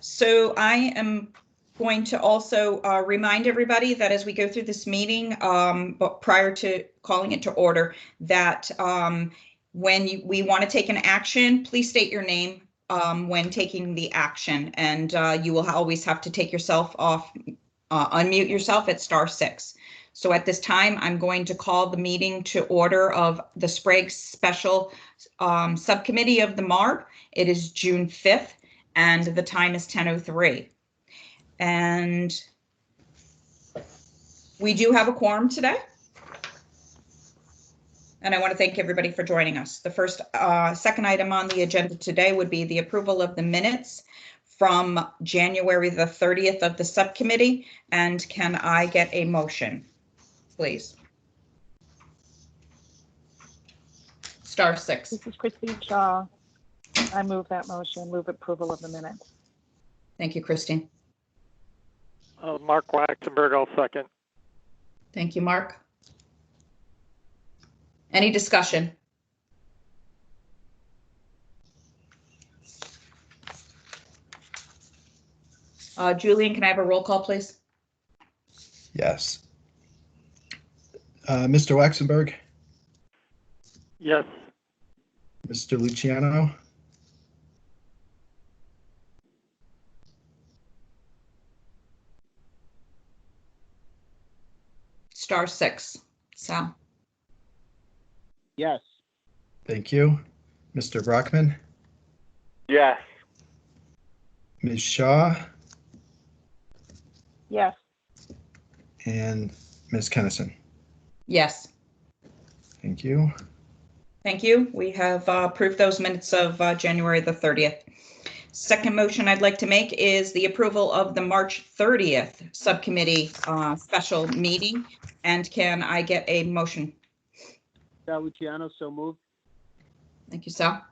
So I am going to also remind everybody that as we go through this meeting, but prior to calling it to order, that when we want to take an action, please state your name when taking the action, and you will always have to take yourself off, unmute yourself at *6. So at this time, I'm going to call the meeting to order of the Sprague Special Subcommittee of the MARB. It is June 5th, and the time is 10:03. And we do have a quorum today. And I want to thank everybody for joining us. The second item on the agenda today would be the approval of the minutes from January the 30th of the subcommittee. And can I get a motion, please? *6. This is Christine Shaw. I move that motion, move approval of the minutes. Thank you, Christine. Mark Waxenberg, I'll second. Thank you, Mark. Any discussion? Julian, can I have a roll call, please? Yes. Mr. Waxenberg? Yes. Mr. Luciano? *6. Sal? Yes. Thank you. Mr. Brockman? Yes. Ms. Shaw? Yes. And Ms. Kennison? Yes. Thank you. Thank you. We have approved those minutes of January the 30th. Second motion I'd like to make is the approval of the March 30th subcommittee special meeting. And can I get a motion? Sal Luciano, so moved. Thank you, Sal.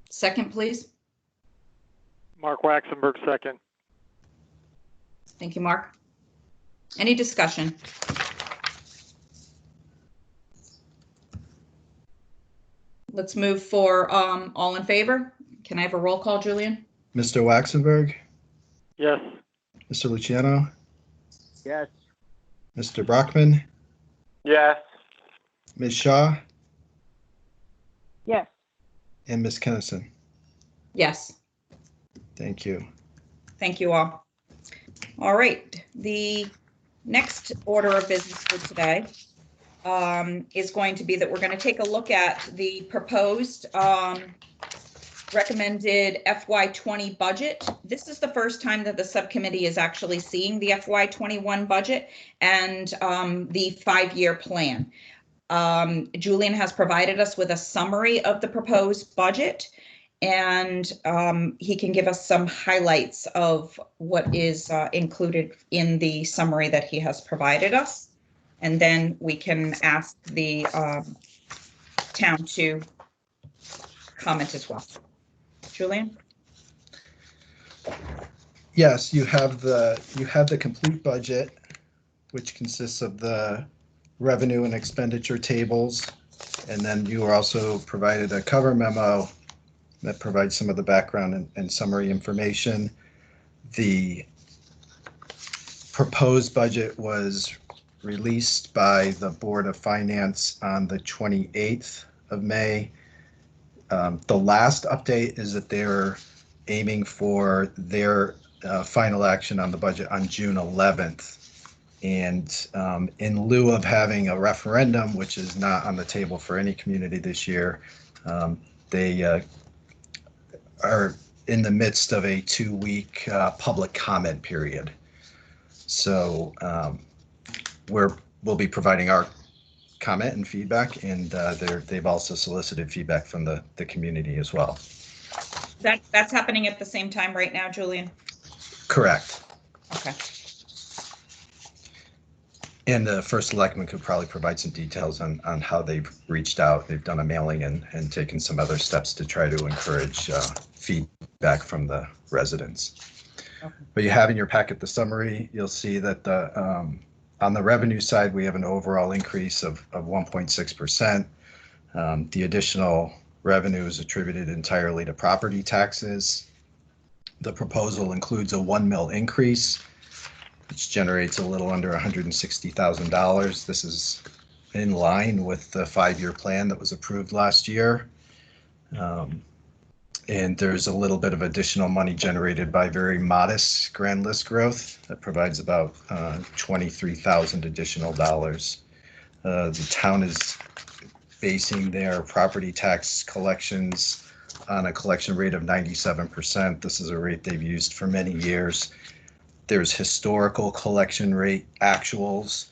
Second, please. Mark Waxenberg, second. Thank you, Mark. Any discussion? Let's move for all in favor. Can I have a roll call, Julian? Mr. Waxenberg? Yes. Mr. Luciano? Yes. Mr. Brockman? Yes. Ms. Shaw? Yes. And Ms. Kennison? Yes. Thank you. Thank you all. All right. The next order of business for today is going to be that we're going to take a look at the proposed recommended FY20 budget. This is the first time that the subcommittee is actually seeing the FY21 budget and the 5-year plan. Julian has provided us with a summary of the proposed budget, and he can give us some highlights of what is included in the summary that he has provided us. And then we can ask the town to comment as well. Julian? Yes, you have the complete budget, which consists of the revenue and expenditure tables, and then you are also provided a cover memo that provides some of the background and summary information. The proposed budget was released by the Board of Finance on the 28th of May. The last update is that they're aiming for their final action on the budget on June 11th. And in lieu of having a referendum, which is not on the table for any community this year, they are in the midst of a 2-week public comment period. So we'll be providing our comment and feedback, and they've also solicited feedback from the community as well. That's happening at the same time right now, Julian? Correct. Okay. And the first selectman could probably provide some details on how they've reached out. They've done a mailing and taken some other steps to try to encourage feedback from the residents. Okay. But you have in your packet the summary. You'll see that on the revenue side, we have an overall increase of 1.6%. The additional revenue is attributed entirely to property taxes. The proposal includes a 1 mil increase, which generates a little under $160,000. This is in line with the 5-year plan that was approved last year. And there's a little bit of additional money generated by very modest grand list growth that provides about $23,000 additional dollars. The town is basing their property tax collections on a collection rate of 97%. This is a rate they've used for many years. There's historical collection rate actuals.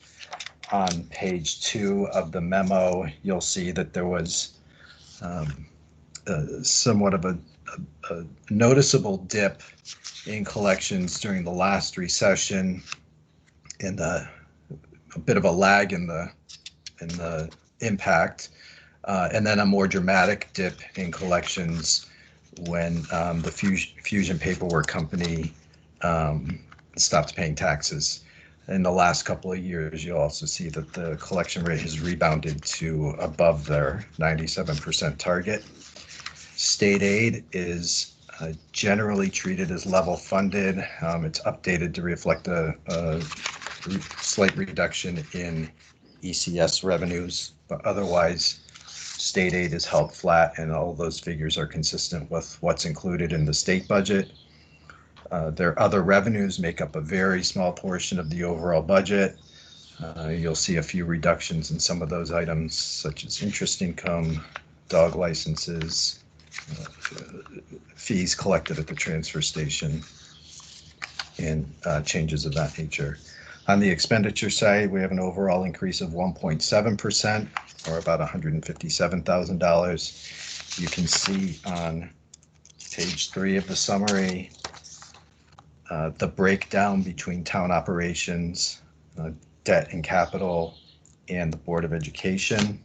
On page 2 of the memo, you'll see that there was somewhat of a noticeable dip in collections during the last recession, and a bit of a lag in the impact, and then a more dramatic dip in collections when the Fusion Paperwork Company stopped paying taxes. In the last couple of years, you'll also see that the collection rate has rebounded to above their 97% target. State aid is generally treated as level funded. It's updated to reflect a slight reduction in ECS revenues, but otherwise state aid is held flat, and all those figures are consistent with what's included in the state budget. Their other revenues make up a very small portion of the overall budget. You'll see a few reductions in some of those items, such as interest income, dog licenses, fees collected at the transfer station, and changes of that nature. On the expenditure side, we have an overall increase of 1.7%, or about $157,000. You can see on page 3 of the summary the breakdown between town operations, debt and capital, and the Board of Education.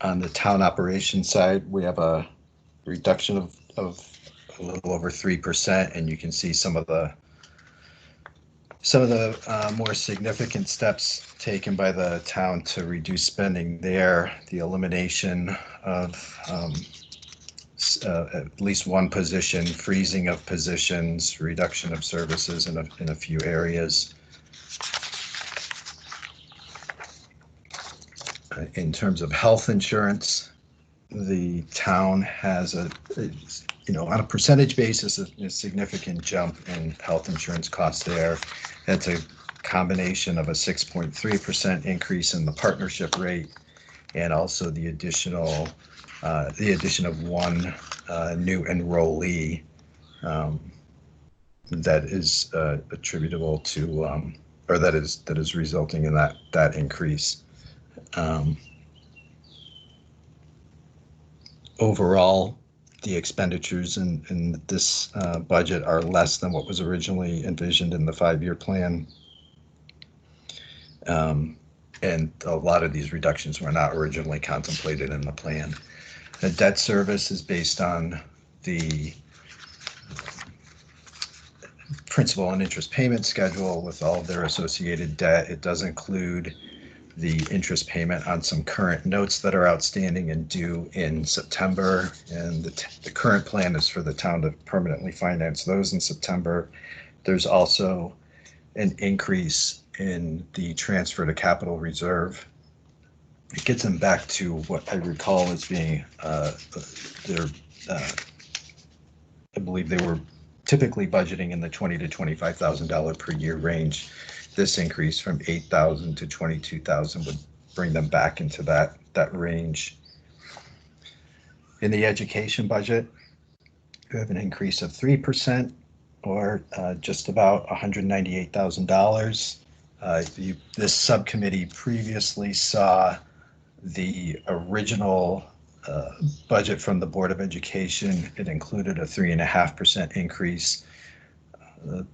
On the town operations side, we have a reduction of a little over 3%, and you can see some of the more significant steps taken by the town to reduce spending there. The elimination of at least one position, freezing of positions, reduction of services in a few areas. In terms of health insurance, the town has on a percentage basis, a significant jump in health insurance costs there. That's a combination of a 6.3% increase in the partnership rate, and also the addition of one new enrollee that is attributable to, or that is resulting in that increase. Overall, the expenditures in this budget are less than what was originally envisioned in the 5-year plan. And a lot of these reductions were not originally contemplated in the plan. The debt service is based on the principal and interest payment schedule with all of their associated debt. It does include the interest payment on some current notes that are outstanding and due in September. And the current plan is for the town to permanently finance those in September. There's also an increase in the transfer to capital reserve. It gets them back to what I recall as being I believe they were typically budgeting in the $20,000 to $25,000 per year range. This increase from $8,000 to $22,000 would bring them back into that range. In the education budget, we have an increase of 3%, or just about $198,000. This subcommittee previously saw the original budget from the Board of Education. It included a 3.5% increase.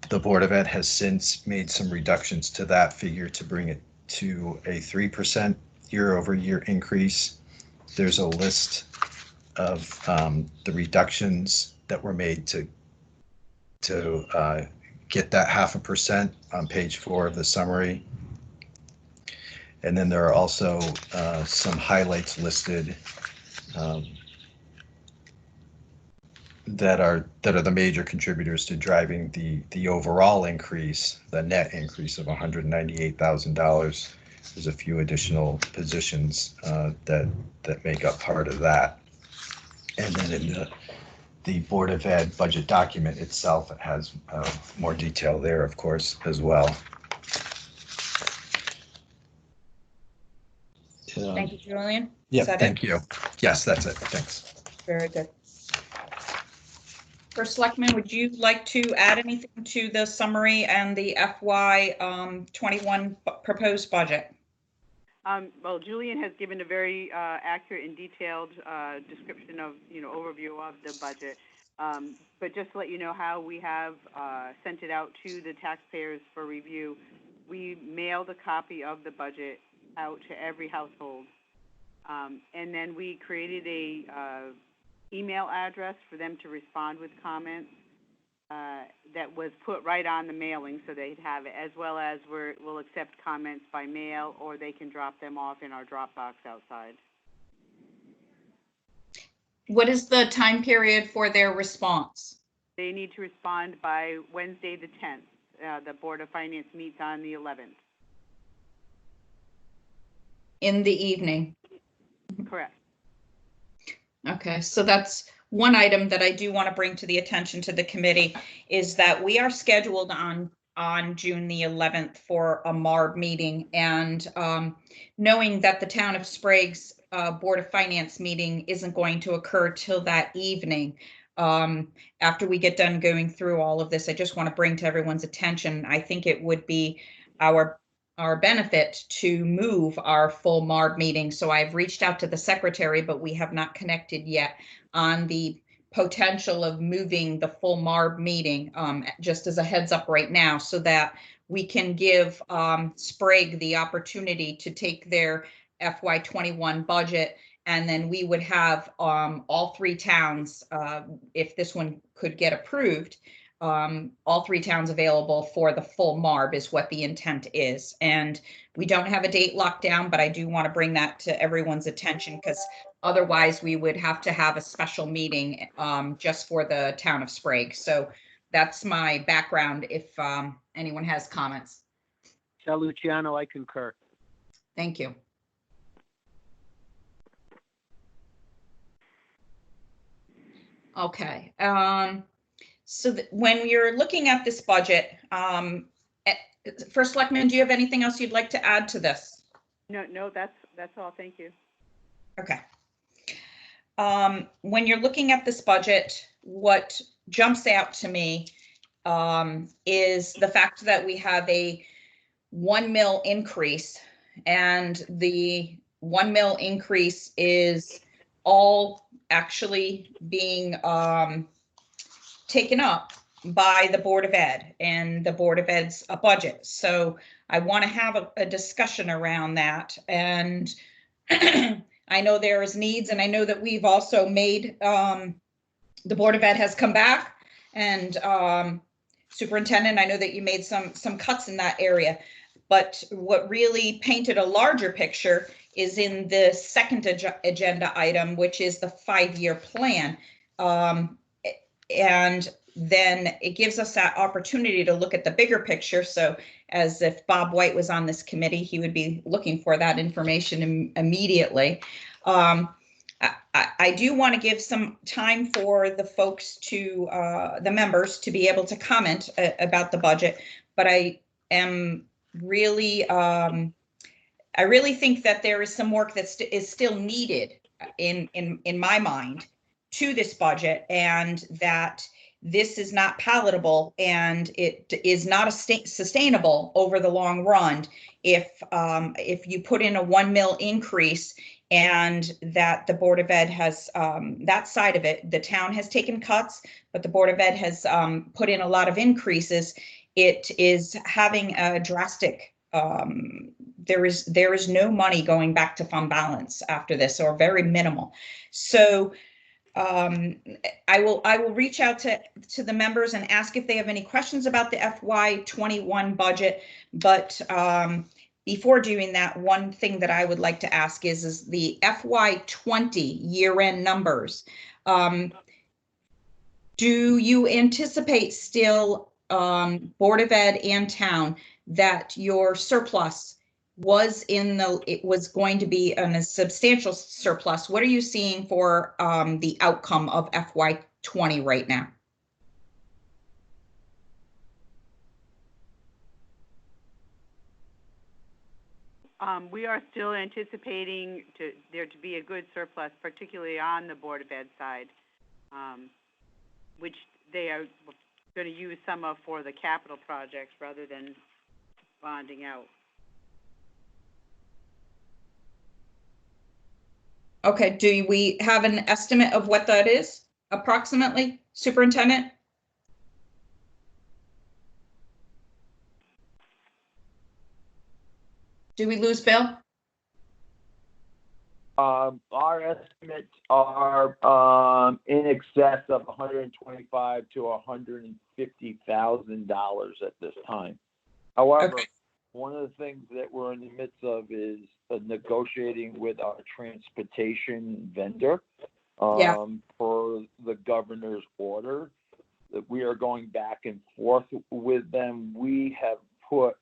The Board of Ed has since made some reductions to that figure to bring it to a 3% year-over-year increase. There's a list of the reductions that were made to get that 0.5% on page 4 of the summary. And then there are also some highlights listed that are the major contributors to driving the overall increase, the net increase of $198,000. There's a few additional positions that make up part of that. And then in the Board of Ed budget document itself, it has more detail there, of course, as well. Thank you, Julian. Yeah, Is that thank it? you. Yes, that's it. Thanks. Very good. First Selectman, would you like to add anything to the summary and the FY 21 proposed budget? Well, Julian has given a very accurate and detailed description of, overview of the budget. But just to let you know how we have sent it out to the taxpayers for review, we mailed a copy of the budget out to every household. And then we created a email address for them to respond with comments that was put right on the mailing so they'd have it, as well as we'll accept comments by mail, or they can drop them off in our drop box outside. What is the time period for their response? They need to respond by Wednesday the 10th. The Board of Finance meets on the 11th. In the evening? Correct. Okay, so that's one item that I do want to bring to the attention to the committee, is that we are scheduled on June the 11th for a MARB meeting, and knowing that the Town of Sprague's Board of Finance meeting isn't going to occur till that evening. After we get done going through all of this, I just want to bring to everyone's attention, I think it would be our benefit to move our full MARB meeting. So I've reached out to the secretary, but we have not connected yet on the potential of moving the full MARB meeting, just as a heads up right now, so that we can give Sprague the opportunity to take their FY 21 budget, and then we would have all three towns, if this one could get approved, all three towns available for the full MARB is what the intent is. And we don't have a date locked down, but I do want to bring that to everyone's attention, because otherwise we would have to have a special meeting just for the Town of Sprague. So that's my background if anyone has comments. Sal Luciano, I concur. Thank you. Okay. So when you're looking at this budget, First Selectman, do you have anything else you'd like to add to this? No, that's all. Thank you. Okay. When you're looking at this budget, what jumps out to me is the fact that we have a 1 mil increase, and the 1 mil increase is all actually being taken up by the Board of Ed and the Board of Ed's budget. So I want to have a discussion around that. And I know there is needs, and I know that we've also made, the Board of Ed has come back, and Superintendent, I know that you made some cuts in that area. But what really painted a larger picture is in the second agenda item, which is the 5-year plan. And then it gives us that opportunity to look at the bigger picture. So as if Bob White was on this committee, he would be looking for that information immediately. I do want to give some time for the folks to, the members to be able to comment about the budget, but I am really, I really think that there is some work that is still needed in my mind to this budget, and that this is not palatable, and it is not sustainable over the long run if you put in a 1 mil increase, and that the Board of Ed has that side of it. The town has taken cuts, but the Board of Ed has put in a lot of increases. It is having a drastic there is no money going back to fund balance after this, or very minimal. So I will reach out to the members and ask if they have any questions about the FY 21 budget, but before doing that, one thing that I would like to ask is the FY20 year-end numbers. Do you anticipate still, Board of Ed and town, that your surplus it was going to be a substantial surplus? What are you seeing for the outcome of FY20 right now? We are still anticipating there to be a good surplus, particularly on the Board of Ed side, which they are going to use some of for the capital projects rather than bonding out. Okay, do we have an estimate of what that is approximately, Superintendent? Do we lose Bill? Our estimates are in excess of $125,000 to $150,000 at this time. However, Okay. one of the things that we're in the midst of is negotiating with our transportation vendor for the governor's order. That we are going back and forth with them. We have put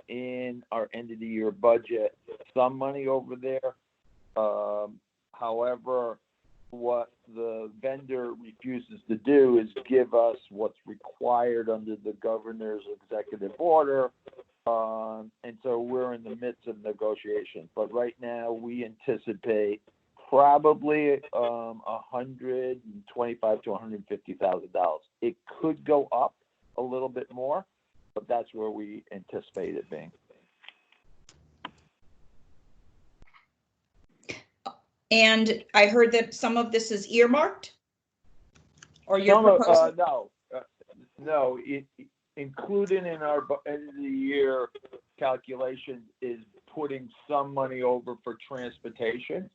in our end of the year budget some money over there. However, what the vendor refuses to do is give us what's required under the governor's executive order. And so we're in the midst of negotiations. But right now we anticipate probably $125,000 to $150,000. It could go up a little bit more, but that's where we anticipate it being. And I heard that some of this is earmarked? Or you're proposing? No. Included in our end of the year calculation is putting some money over for transportation.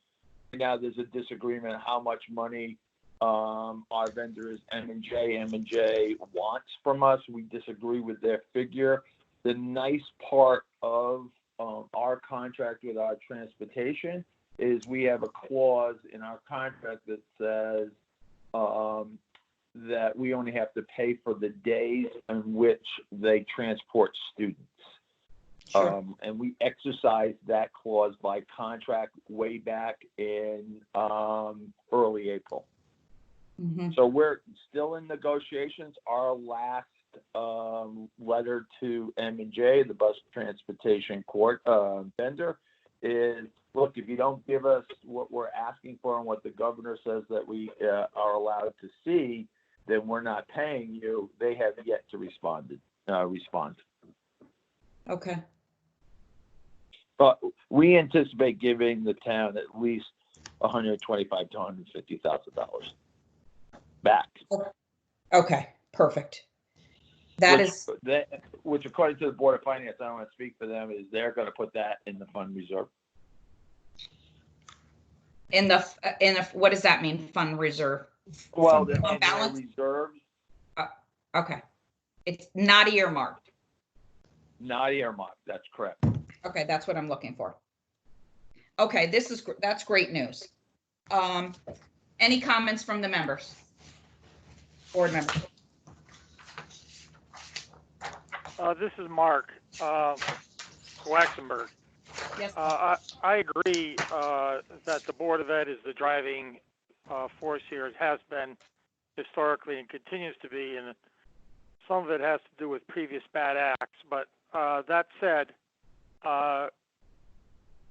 Now there's a disagreement on how much money our vendor is M&J. M&J wants from us. We disagree with their figure. The nice part of our contract with our transportation is we have a clause in our contract that says that we only have to pay for the days in which they transport students. Sure. And we exercised that clause by contract way back in early April. Mm-hmm. So we're still in negotiations. Our last letter to M&J, the bus transportation court vendor, is, look, if you don't give us what we're asking for and what the governor says that we are allowed to see, then we're not paying you. They have yet to respond. Okay. But we anticipate giving the town at least $125,000 to $150,000 back. Okay, perfect. Which according to the Board of Finance, I don't want to speak for them, is they're going to put that in the fund reserve. In the what does that mean? Fund reserve? Well, Fund in balance? their reserves. Okay. It's not earmarked. Not earmarked. That's correct. Okay, that's what I'm looking for. Okay, that's great news. Any comments from the members? Board members? This is Mark Waxenberg. Yes. I agree that the Board of Ed is the driving force here. It has been historically and continues to be, and some of it has to do with previous bad acts. But that said,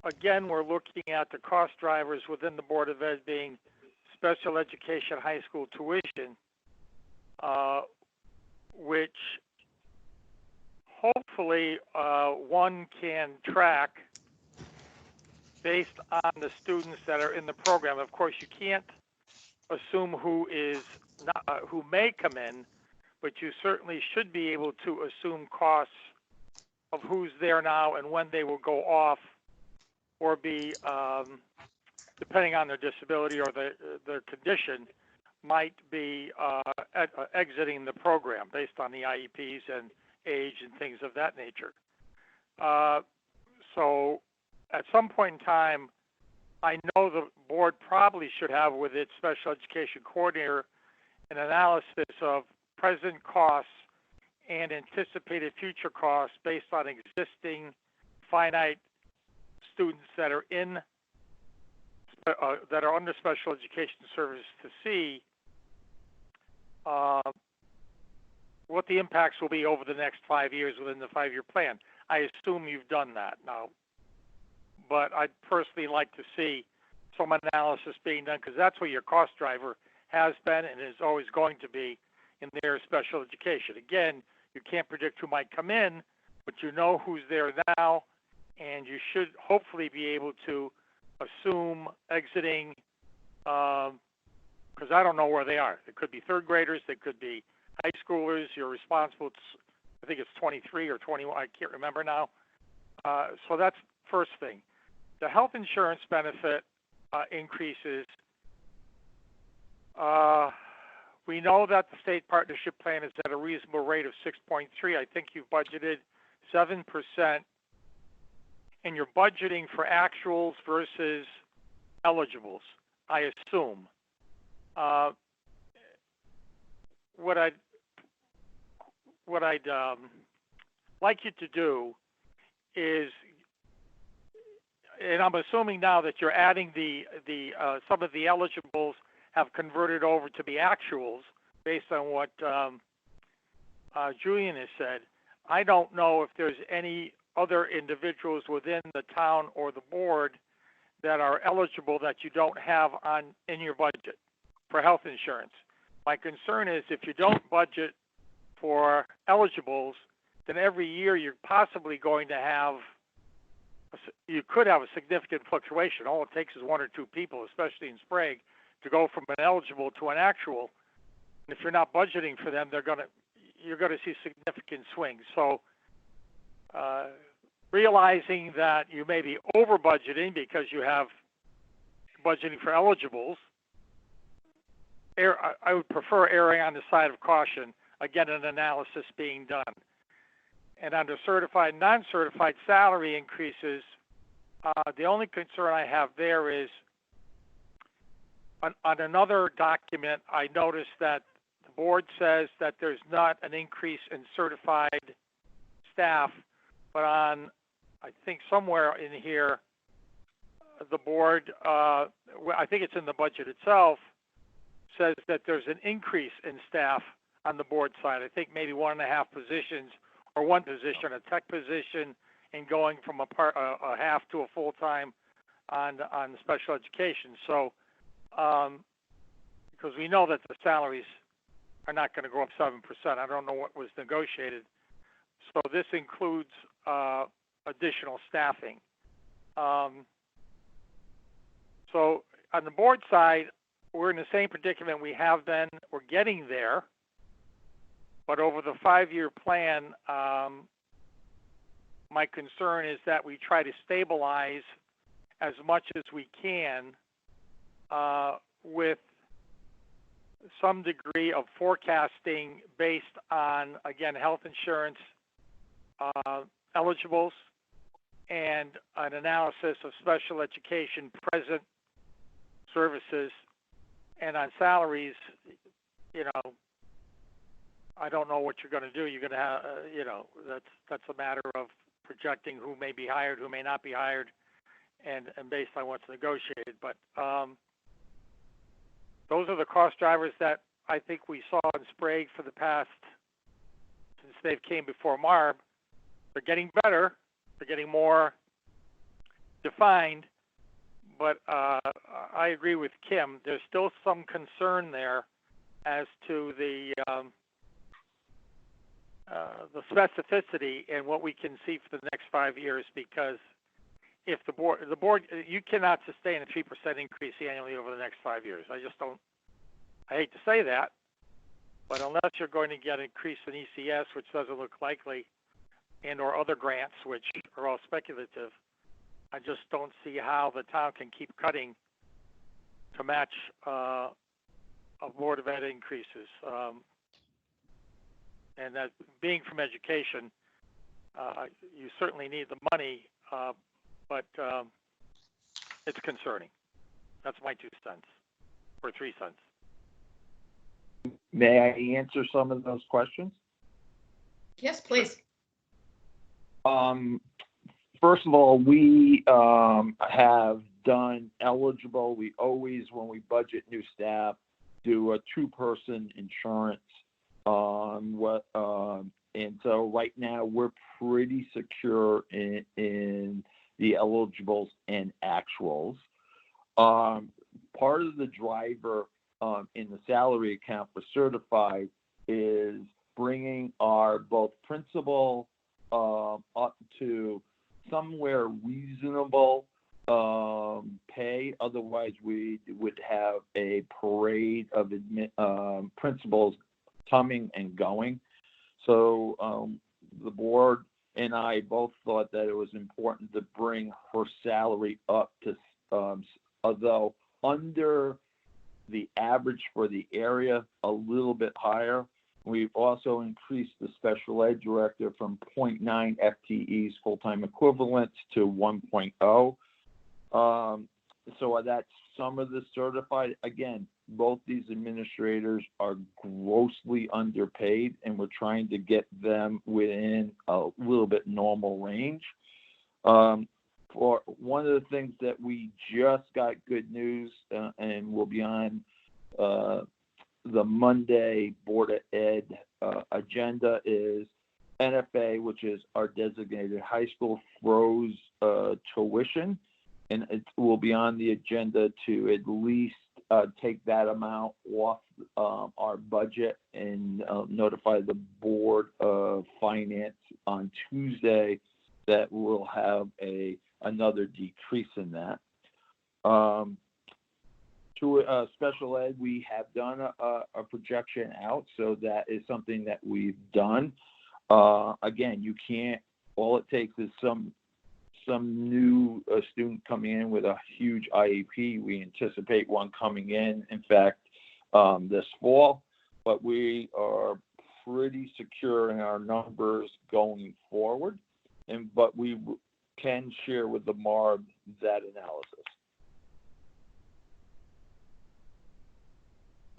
again, we're looking at the cost drivers within the Board of Ed being special education high school tuition, which hopefully one can track based on the students that are in the program. Of course, you can't assume who may come in, but you certainly should be able to assume costs of who's there now and when they will go off or be, depending on their disability or their condition, might be exiting the program based on the IEPs and age and things of that nature. So at some point in time, I know the board probably should have with its special education coordinator an analysis of present costs and anticipated future costs based on existing finite students that are in that are under special education services to see what the impacts will be over the next 5 years within the 5-year plan. I assume you've done that now, but I'd personally like to see some analysis being done, because that's what your cost driver has been and is always going to be in their special education. Again, you can't predict who might come in, but you know who's there now, and you should hopefully be able to assume exiting, because I don't know where they are. They could be third graders, they could be high schoolers. You're responsible, I think it's 23 or 21, I can't remember now. So that's first thing. The health insurance benefit increases. We know that the state partnership plan is at a reasonable rate of 6.3. I think you've budgeted 7%, and you're budgeting for actuals versus eligibles, I assume. What I'd like you to do is, and I'm assuming now that you're adding the some of the eligibles have converted over to be actuals based on what Julian has said. I don't know if there's any other individuals within the town or the board that are eligible that you don't have in your budget for health insurance. My concern is if you don't budget for eligibles, then every year you're possibly going to have, you could have a significant fluctuation. All it takes is 1 or 2 people, especially in Sprague, to go from an eligible to an actual. And if you're not budgeting for them, you're going to see significant swings. So realizing that you may be over budgeting because you have budgeting for eligibles, I would prefer erring on the side of caution, again, an analysis being done. And under certified and non-certified salary increases, the only concern I have there is on another document, I noticed that the board says that there's not an increase in certified staff, but on, I think somewhere in here, the board, I think it's in the budget itself, says that there's an increase in staff on the board side. I think maybe 1.5 positions or 1 position, a tech position, and going from a half to a full-time on special education. So, because we know that the salaries are not going to go up 7%. I don't know what was negotiated. So this includes additional staffing. So on the board side, we're in the same predicament we have been. We're getting there. But over the 5-year plan, my concern is that we try to stabilize as much as we can with some degree of forecasting based on, again, health insurance eligibles and an analysis of special education present services. And on salaries, you know, I don't know what you're going to do. You're going to have, you know, that's a matter of projecting who may be hired, who may not be hired, and based on what's negotiated. But those are the cost drivers that I think we saw in Sprague for the past, since they've came before MARB. They're getting better. They're getting more defined. But I agree with Kim. There's still some concern there as to the specificity and what we can see for the next 5 years, because if the board, you cannot sustain a 3% increase annually over the next 5 years. I just don't, I hate to say that, but unless you're going to get an increase in ECS, which doesn't look likely, and or other grants, which are all speculative, I just don't see how the town can keep cutting to match a Board of Ed increases. And that being from education, you certainly need the money, but it's concerning. That's my 2 cents, or 3 cents. May I answer some of those questions? Yes, please. First of all, we have done eligible. We always, when we budget new staff, do a 2-person insurance on what, and so right now we're pretty secure in the eligibles and actuals. Part of the driver in the salary account for certified is bringing our both principal up to somewhere reasonable pay. Otherwise, we would have a parade of principals coming and going. So the board and I both thought that it was important to bring her salary up to, although under the average for the area, a little bit higher. We've also increased the special ed director from 0.9 FTEs full-time equivalents to 1.0. So that's some of the certified. Again, both these administrators are grossly underpaid, and we're trying to get them within a little bit normal range. For one of the things that we just got good news, and will be on the Monday Board of Ed agenda, is NFA, which is our designated high school, froze tuition, and it will be on the agenda to at least take that amount off our budget and notify the Board of Finance on Tuesday that we'll have another decrease in that. To special ed, we have done a projection out, so that is something that we've done. Again, you can't, all it takes is some new student coming in with a huge IEP. We anticipate one coming in fact, this fall, but we are pretty secure in our numbers going forward, but we can share with the MARB that analysis.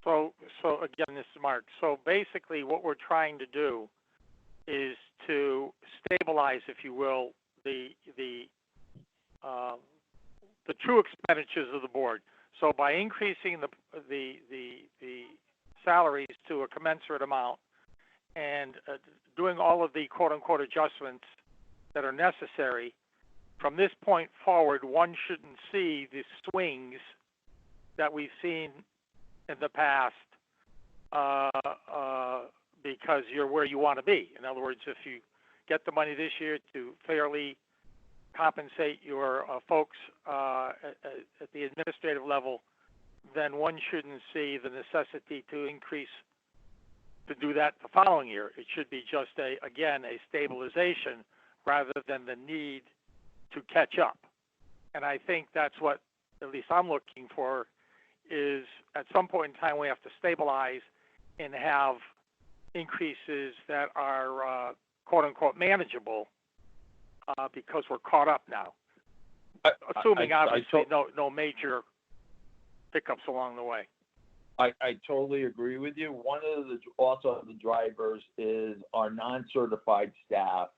So again, this is Mark. So basically what we're trying to do is to stabilize, if you will, the true expenditures of the board. So by increasing the salaries to a commensurate amount and doing all of the quote-unquote adjustments that are necessary, from this point forward, one shouldn't see the swings that we've seen in the past because you're where you want to be. In other words, if you get the money this year to fairly compensate your folks at the administrative level, then one shouldn't see the necessity to increase to do that the following year. It should be just a stabilization rather than the need to catch up. And I think that's what at least I'm looking for, is at some point in time we have to stabilize and have increases that are quote-unquote manageable because we're caught up now. Assuming obviously no major pickups along the way. I totally agree with you. One of the drivers is our non-certified staff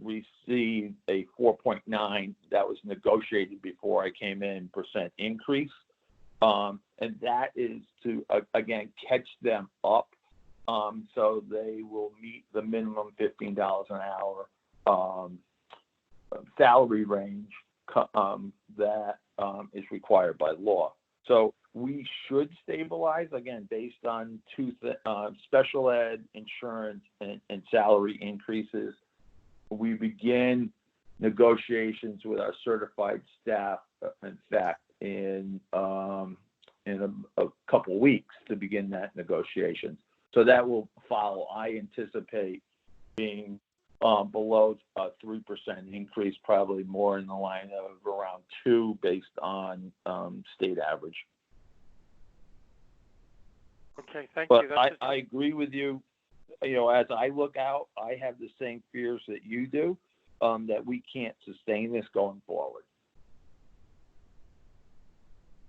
received a 4.9 that was negotiated before I came in % increase. And that is to, again, catch them up so they will meet the minimum $15 an hour salary range that is required by law. So we should stabilize, again, based on special ed, insurance, and salary increases. We begin negotiations with our certified staff, in fact, in a couple of weeks to begin that negotiations. So that will follow. I anticipate being below a 3% increase, probably more in the line of around 2 based on state average. Okay, thank but you. I agree with you. You know, as I look out, I have the same fears that you do. that we can't sustain this going forward.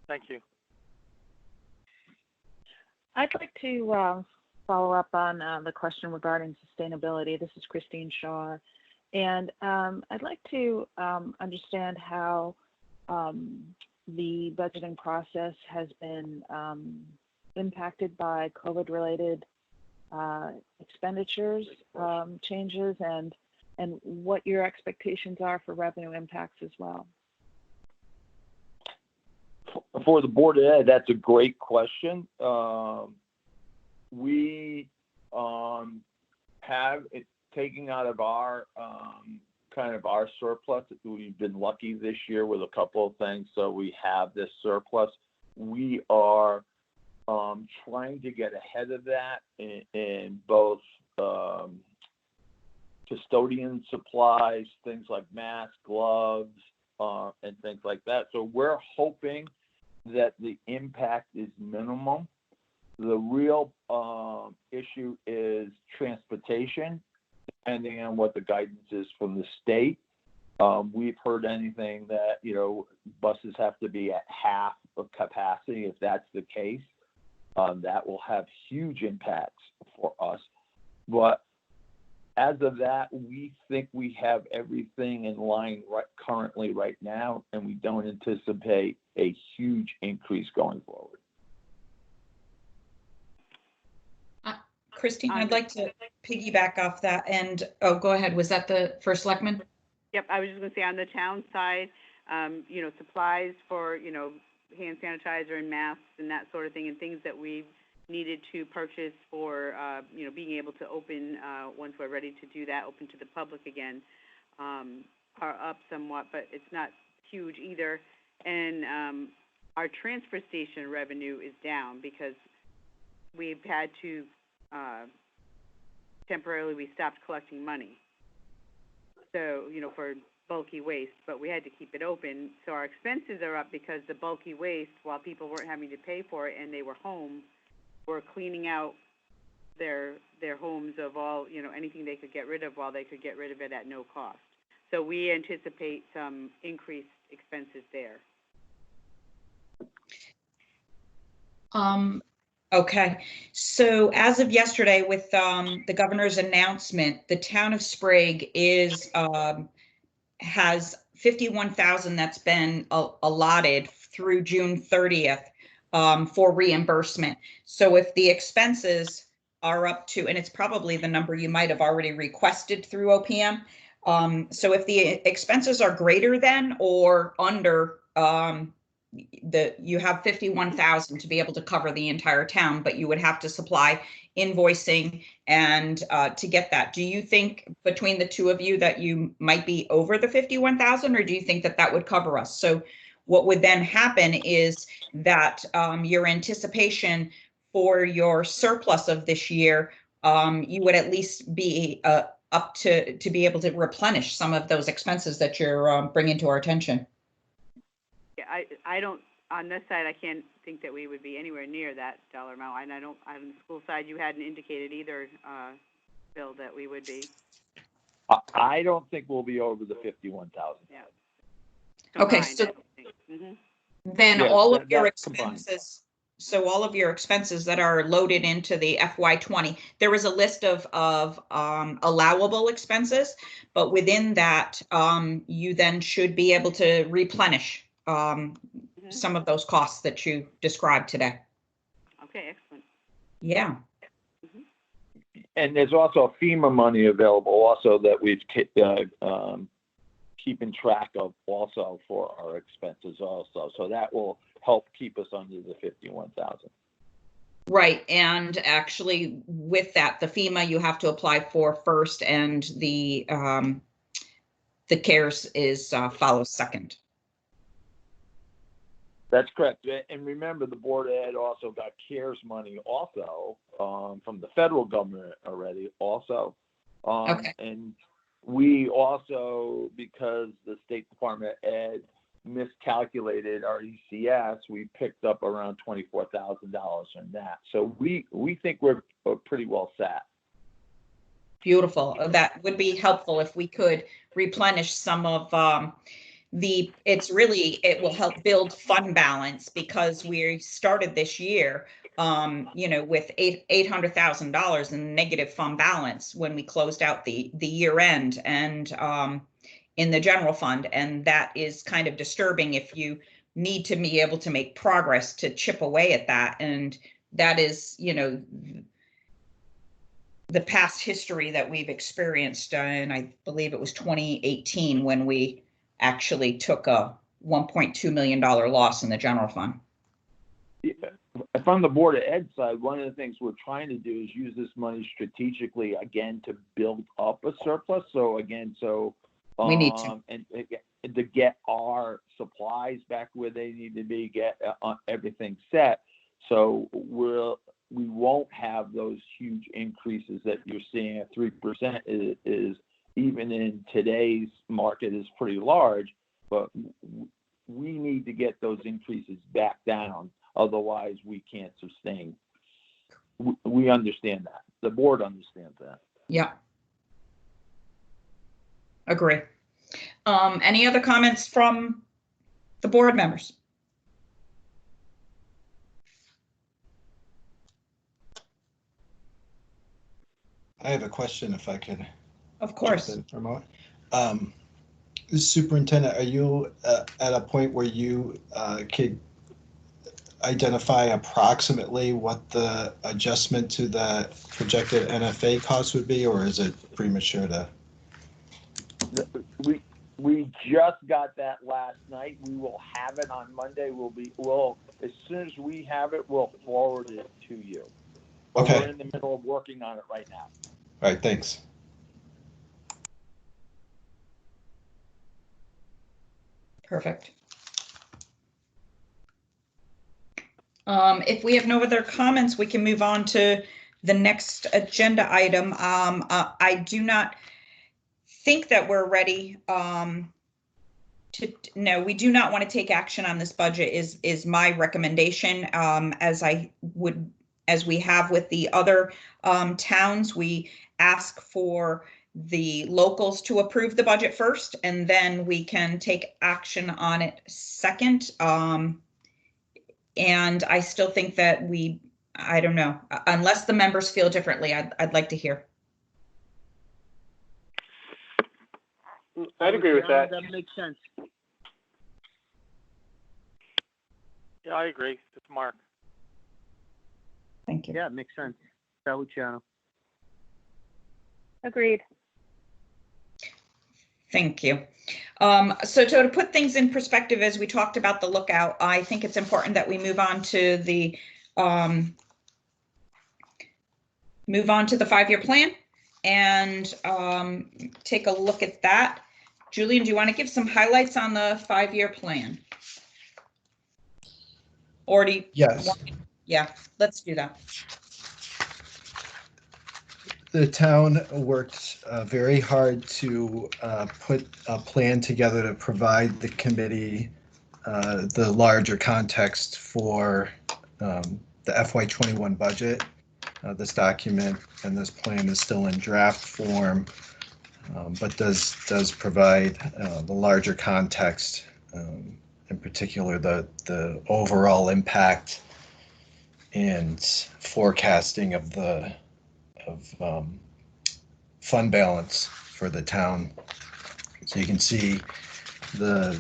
Thank you. I'd like to follow up on the question regarding sustainability. This is Christine Shaw. And I'd like to understand how the budgeting process has been impacted by COVID-related expenditures changes, and what your expectations are for revenue impacts as well. For the Board of Ed, that's a great question. We have it taking out of our kind of our surplus. We've been lucky this year with a couple of things, so we have this surplus. We are trying to get ahead of that in both custodian supplies, things like masks, gloves, and things like that. So we're hoping that the impact is minimum. The real issue is transportation, depending on what the guidance is from the state. We've heard anything that, buses have to be at half of capacity. If that's the case, that will have huge impacts for us. But as of that, we think we have everything in line currently right now, and we don't anticipate a huge increase going forward. Christine, I'd like to piggyback off that. And, go ahead. Was that the first selectman? Yep, I was just going to say on the town side, supplies for, hand sanitizer and masks and that sort of thing, and things that we've needed to purchase for, being able to open, once we're ready to do that, open to the public again, are up somewhat, but it's not huge either. And our transfer station revenue is down because we've had to, temporarily we stopped collecting money. So, for bulky waste, but we had to keep it open. So our expenses are up because the bulky waste, while people weren't having to pay for it and they were home, were cleaning out their homes of all, anything they could get rid of while they could get rid of it at no cost. So we anticipate some increased expenses there. Okay, so as of yesterday, with the governor's announcement, the town of Sprague has 51,000 that's been allotted through June 30th for reimbursement. So if the expenses are up to, and it's probably the number you might have already requested through OPM. So if the expenses are greater than or under you have 51,000 to be able to cover the entire town, but you would have to supply invoicing and to get that. Do you think between the two of you that you might be over the 51,000, or do you think that that would cover us? So what would then happen is that your anticipation for your surplus of this year, you would at least be up to be able to replenish some of those expenses that you're bringing to our attention. Yeah, I don't, on this side, I can't think that we would be anywhere near that dollar amount. And I don't, on the school side, you hadn't indicated either, Bill, that we would be. I don't think we'll be over the 51,000. Yeah. Okay, Combined, so then Yes, all of your that's combined. expenses, so all of your expenses that are loaded into the FY20, there is a list of allowable expenses, but within that, you then should be able to replenish some of those costs that you described today. Okay, excellent. Yeah. And there's also FEMA money available also that we've keeping track of also for our expenses also. So that will help keep us under the 51,000. Right. And actually with that, the FEMA you have to apply for first, and the CARES is follows second. That's correct. And remember, the Board of Ed also got CARES money also from the federal government already also. Okay. And we also, because the State Department of Ed miscalculated our ECS, we picked up around $24,000 from that. So we think we're pretty well set. Beautiful. That would be helpful if we could replenish some of it will help build fund balance because we started this year, with $800,000 in negative fund balance when we closed out the year end and in the general fund. And that is kind of disturbing if you need to be able to make progress to chip away at that. And that is, the past history that we've experienced, and I believe it was 2018 when we actually took a $1.2 million loss in the general fund. If on the Board of Ed side, one of the things we're trying to do is use this money strategically again to build up a surplus. So we need to. And to get our supplies back where they need to be, get everything set. So we won't have those huge increases that you're seeing at 3% is even in today's market is pretty large, but we need to get those increases back down. Otherwise we can't sustain. We understand that. The board understands that. Yeah. Agree. Any other comments from the board members? I have a question if I could. Of course. Jump in for a moment. Superintendent, are you at a point where you could identify approximately what the adjustment to the projected NFA cost would be, or is it premature to? We just got that last night. We will have it on Monday. As soon as we have it, we'll forward it to you. But okay. We're in the middle of working on it right now. All right, thanks. Perfect. If we have no other comments, we can move on to the next agenda item. I do not think that we're ready no, we do not want to take action on this budget is my recommendation. As we have with the other towns, we ask for the locals to approve the budget first, and then we can take action on it second. And I still think that I don't know, unless the members feel differently, I'd like to hear. I'd agree with that. That makes sense. Yeah, I agree. It's Mark. Thank you. Yeah, it makes sense. Luciano. Agreed. Thank you. So to put things in perspective, as we talked about the lookout, I think it's important that we move on to the 5-year plan and take a look at that. Julian, do you want to give some highlights on the 5-year plan? Or do you? Yes. Yeah, let's do that. The town worked very hard to put a plan together to provide the committee the larger context for the FY21 budget. This document and this plan is still in draft form, but does provide the larger context, in particular the overall impact and forecasting of the fund balance for the town. So you can see the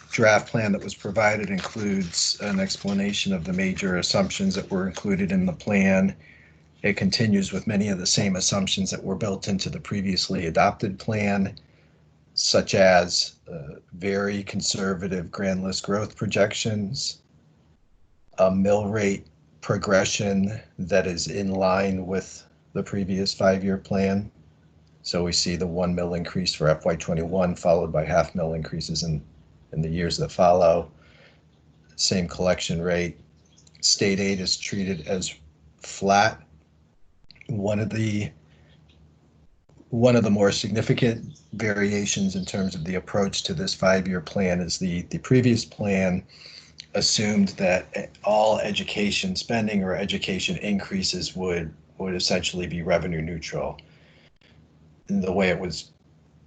draft plan that was provided includes an explanation of the major assumptions that were included in the plan. It continues with many of the same assumptions that were built into the previously adopted plan, such as very conservative grand list growth projections, a mill rate progression that is in line with the previous 5-year plan. So we see the 1 mil increase for FY21 followed by half mil increases in the years that follow. Same collection rate. State aid is treated as flat. One of the more significant variations in terms of the approach to this 5-year plan is the previous plan assumed that all education spending or education increases would essentially be revenue neutral. the way it was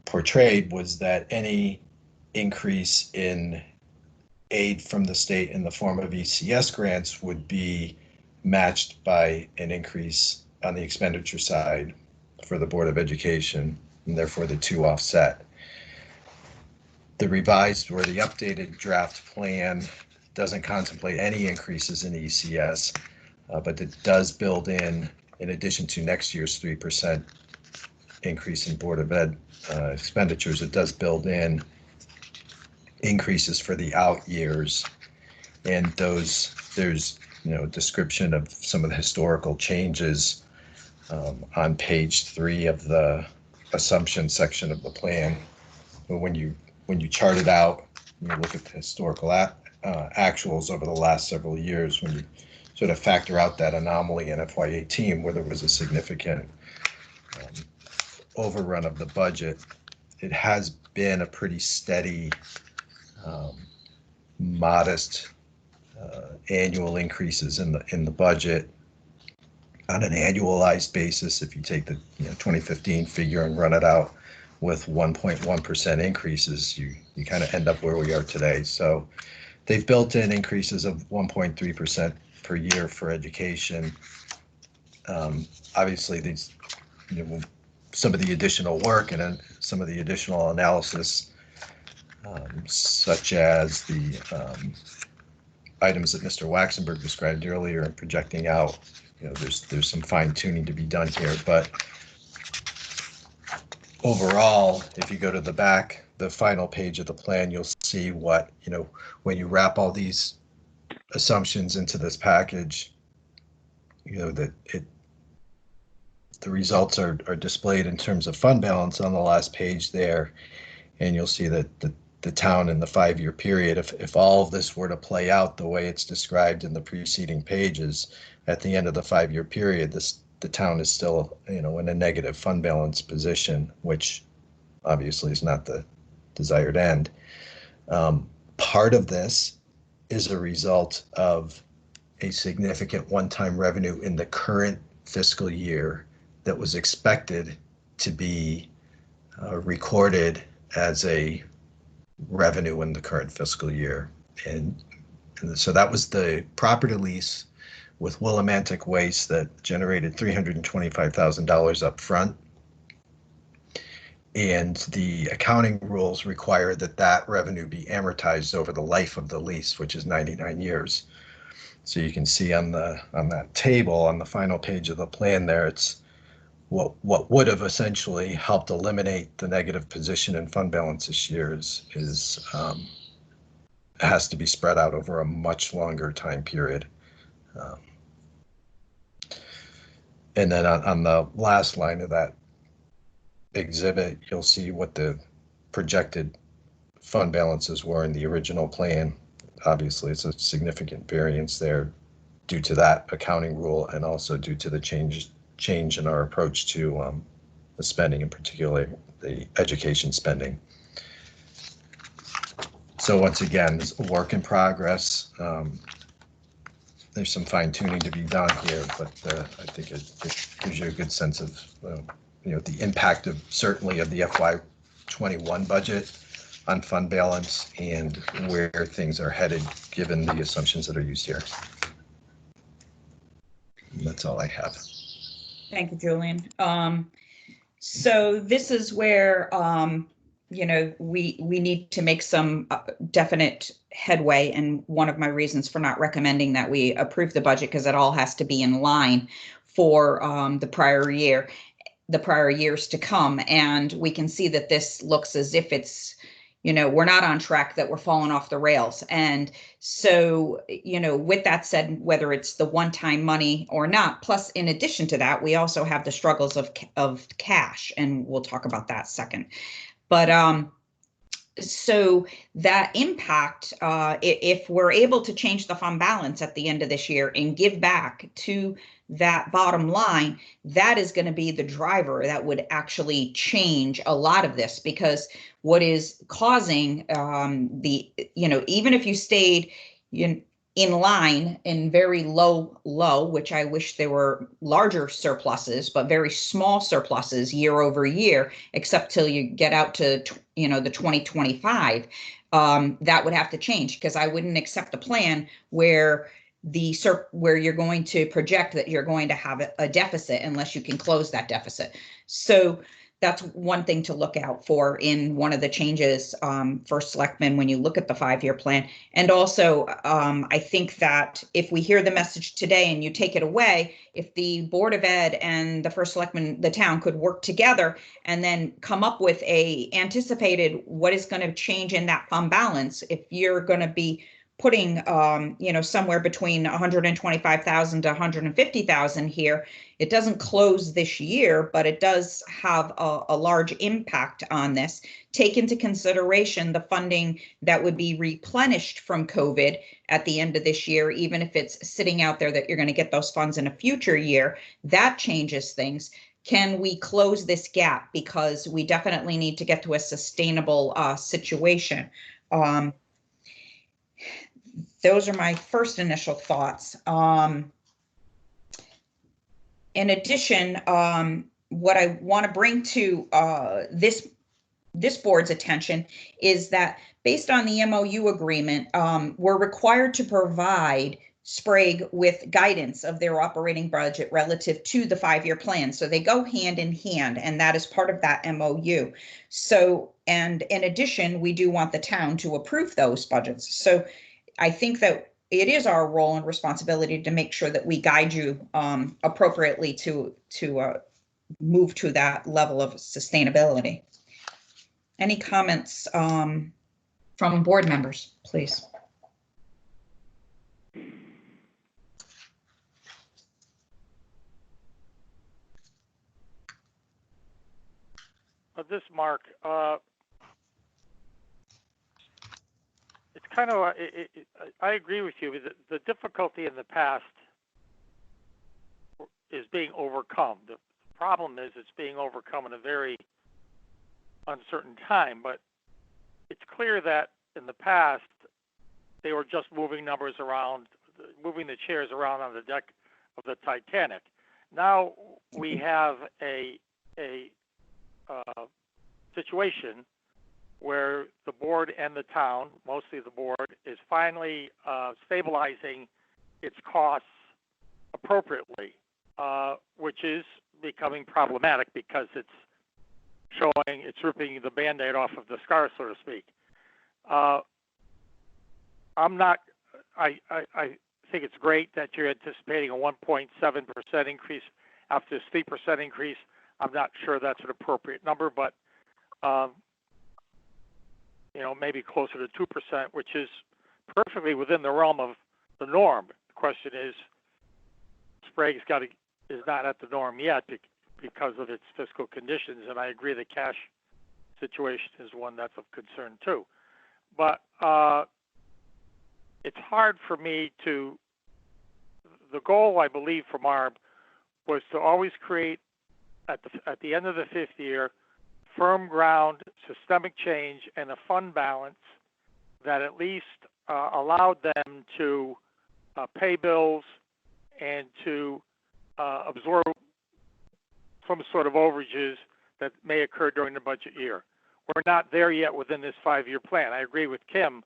portrayed was that any increase in aid from the state in the form of ECS grants would be matched by an increase on the expenditure side for the Board of Education, and therefore the two offset. The revised or the updated draft plan doesn't contemplate any increases in ECS, but it does build in addition to next year's 3% increase in Board of Ed expenditures, it does build in increases for the out years. And those, there's, description of some of the historical changes on page 3 of the assumption section of the plan. But when you chart it out, you look at the historical actuals over the last several years, when you sort of factor out that anomaly in FY18 where there was a significant overrun of the budget, it has been a pretty steady, modest annual increases in the budget on an annualized basis. If you take the 2015 figure and run it out with 1.1% increases, you kind of end up where we are today. So they've built in increases of 1.3% per year for education. Obviously, these some of the additional work and some of the additional analysis, such as the items that Mr. Waxenberg described earlier and projecting out, there's some fine tuning to be done here. But overall, if you go to the final page of the plan, you'll see what, when you wrap all these assumptions into this package, that the results are displayed in terms of fund balance on the last page there. And you'll see that the town in the 5-year period, if all of this were to play out the way it's described in the preceding pages, at the end of the 5-year period, the town is still, in a negative fund balance position, which obviously is not the desired end. Part of this is a result of a significant one-time revenue in the current fiscal year that was expected to be recorded as a revenue in the current fiscal year. And so that was the property lease with Willimantic Waste that generated $325,000 up front. And the accounting rules require that revenue be amortized over the life of the lease, which is 99 years. So you can see on that table on the final page of the plan there, it's what would have essentially helped eliminate the negative position in fund balance this year has to be spread out over a much longer time period. And then on the last line of that exhibit, you'll see what the projected fund balances were in the original plan. Obviously, it's a significant variance there due to that accounting rule and also due to the change in our approach to the spending, in particular the education spending. So once again, it's a work in progress. There's some fine tuning to be done here, but I think it gives you a good sense of the impact of certainly of the FY21 budget on fund balance and where things are headed given the assumptions that are used here. And that's all I have. Thank you, Julian. So this is where, we need to make some definite headway. And one of my reasons for not recommending that we approve the budget, because it all has to be in line for the prior years to come. And we can see that this looks as if it's, we're not on track, that we're falling off the rails. And so, with that said, whether it's the one-time money or not, plus in addition to that, we also have the struggles of cash, and we'll talk about that second. But so that impact, if we're able to change the fund balance at the end of this year and give back to that bottom line, that is going to be the driver that would actually change a lot of this, because what is causing even if you stayed in line in very low, which I wish there were larger surpluses, but very small surpluses year over year, except till you get out to, the 2025. That would have to change, because I wouldn't accept a plan where where you're going to project that you're going to have a deficit unless you can close that deficit. So that's one thing to look out for in one of the changes for selectmen when you look at the 5-year plan. And also, I think that if we hear the message today and you take it away, if the Board of Ed and the first selectman, the town, could work together and then come up with a anticipated what is going to change in that fund balance, if you're going to be putting, somewhere between 125,000 to 150,000 here, it doesn't close this year, but it does have a large impact on this. Take into consideration the funding that would be replenished from COVID at the end of this year, even if it's sitting out there that you're going to get those funds in a future year. That changes things. Can we close this gap? Because we definitely need to get to a sustainable situation. Those are my first initial thoughts. In addition, what I want to bring to this board's attention is that based on the MOU agreement, we're required to provide Sprague with guidance of their operating budget relative to the 5-year plan. So they go hand in hand, and that is part of that MOU. So, and in addition, we do want the town to approve those budgets. So I think that it is our role and responsibility to make sure that we guide you appropriately to move to that level of sustainability. Any comments from board members, please? This, Mark, it's kind of, I agree with you. The difficulty in the past is being overcome. The problem is it's being overcome in a very uncertain time, but it's clear that in the past, they were just moving numbers around, moving the chairs around on the deck of the Titanic. Now we have a situation where the board and the town, mostly the board, is finally stabilizing its costs appropriately, which is becoming problematic because it's ripping the Band-Aid off of the scar, so to speak. I think it's great that you're anticipating a 1.7% increase after this 3% increase. I'm not sure that's an appropriate number, but maybe closer to 2%, which is perfectly within the realm of the norm. The question is, Sprague's is not at the norm yet because of its fiscal conditions, and I agree the cash situation is one that's of concern too. But it's hard for me the goal, I believe, for MARB was to always create, at the end of the 5th year, firm ground, systemic change, and a fund balance that at least allowed them to pay bills and to absorb some sort of overages that may occur during the budget year. We're not there yet within this 5-year plan. I agree with Kim.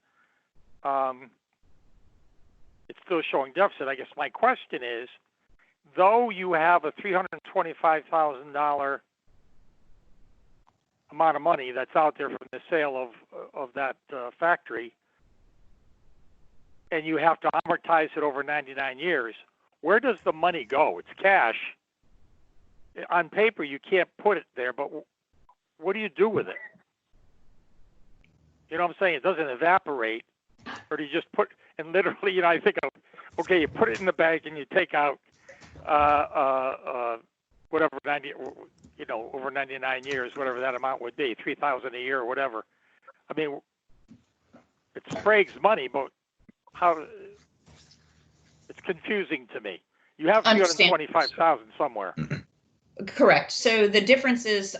It's still showing deficit. I guess my question is, though you have a $325,000 amount of money that's out there from the sale of that factory, and you have to amortize it over 99 years, where does the money go? It's cash. On paper, you can't put it there, but what do you do with it? You know what I'm saying? It doesn't evaporate, or do you just put, and literally, I think of, okay, you put it in the bag and you take out whatever, over 99 years, whatever that amount would be, $3,000 a year or whatever. I mean, it's Sprague's money, but how? It's confusing to me. You have $325,000 somewhere. Correct. So the difference is,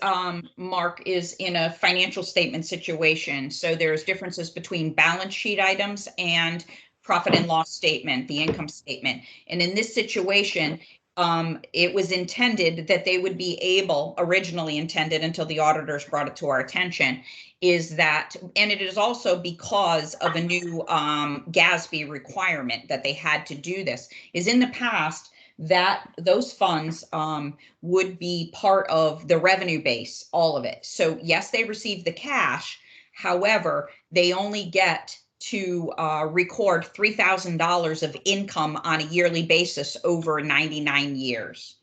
Mark, is in a financial statement situation. So there's differences between balance sheet items and profit and loss statement, the income statement. And in this situation, it was intended that they would be able, originally intended until the auditors brought it to our attention, is that, and it is also because of a new GASB requirement that they had to do this, is in the past that those funds would be part of the revenue base, all of it. So yes, they receive the cash. However, they only get to record $3,000 of income on a yearly basis over 99 years